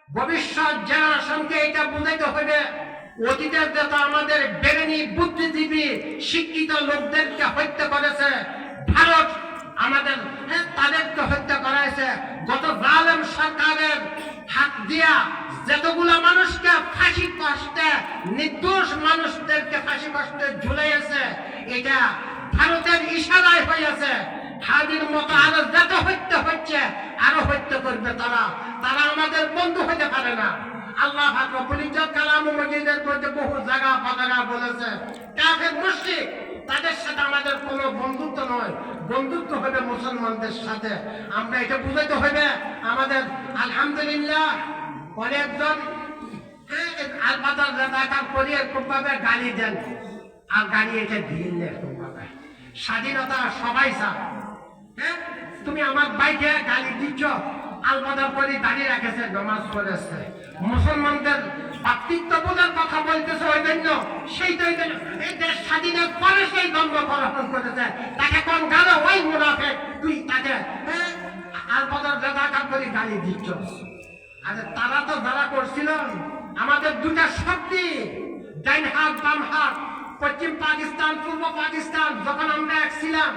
ভবিষ্যৎ জেনারেশনকে এটা বুঝাইতে হবে অতীতের যেটা আমাদের বেরেনি বুদ্ধিজীবী শিক্ষিত লোকদেরকে হত্যা করেছে ভারত আমাদের, তাদেরকে হত্যা করা হয়েছে গত জালেম সরকারের হাত দিয়া যতগুলো মানুষকে ফাঁসি কষ্টে, নির্দোষ মানুষদেরকে ফাঁসি কষ্টে ঝুলাইছে, এটা ভারতের ইশারায় হয়েছে। হাদির মতো আরো যত হত্যা হচ্ছে আরো হত্যা করবে তারা, তারা আমাদের বন্ধু হতে পারে না। আল্লাহ পাক রব্বুল ইজ্জত কালামে মাজিদের মধ্যে বহু জায়গা পাতাগা বলেছে কাফের মুশরিক তাদের সাথে আমাদের কোনো বন্ধুত্ব নয়, বন্ধুত্ব হবে মুসলমানদের সাথে। আমরা এটা বুঝাইতে হবে আমাদের। আলহামদুলিল্লাহ অনেকজন আল বাজার রাজাকার করে এরকম ভাবে গালি দেন, আর গালি এটা দিন এরকম ভাবে। স্বাধীনতা সবাই চায়, তুমি আমার বাইকে গালি দিচ্ছ, আলবাদা করে দাঁড়িয়ে রাখেছে, নামাজ পড়েছে, মুসলমানদের ভাতৃত্ববোধের কথা বলতেছে, ওই জন্য সেই তো এই দেশ স্বাধীনের পরে সেই দ্বন্দ্ব করাপন করেছে, তাকে কোন গালো ওই মুনাফেক, তুই তাকে আলবাদার রাজাকার করে গালি দিচ্ছ। আরে তারা তো যারা করছিল আমাদের দুটা শক্তি, ডাইন হাত বাম হাত, পশ্চিম পাকিস্তান পূর্ব পাকিস্তান, যখন আমরা এক ছিলাম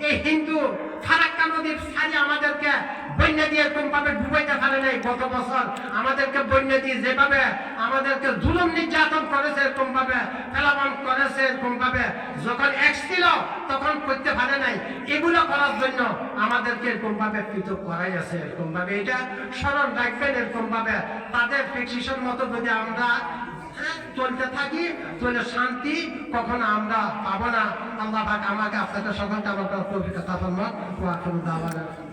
এই হিন্দু ফারাক্কা নদীর সাজে আমাদেরকে বন্যা দিয়ে এরকম ভাবে ডুবাইতে পারে নাই। গত বছর আমাদেরকে বন্যা দিয়ে যেভাবে আমাদেরকে জুলুম নির্যাতন করেছে, এরকম ভাবে ফেলাবান করেছে, এরকম ভাবে যখন এক ছিল তখন করতে পারে নাই। এগুলো করার জন্য আমাদেরকে এরকম ভাবে পৃথক করাই আছে, এরকম ভাবে এটা স্মরণ রাখবেন। এরকম ভাবে তাদের ফিক্সিশন মতো যদি আমরা চলতে থাকি তাহলে শান্তি কখনো আমরা পাবো না। আল্লাহ পাক আমাকে আপনাদের সকলকে আমার তৌফিক দান করুন। ওয়া আখিরু দাওয়ানা।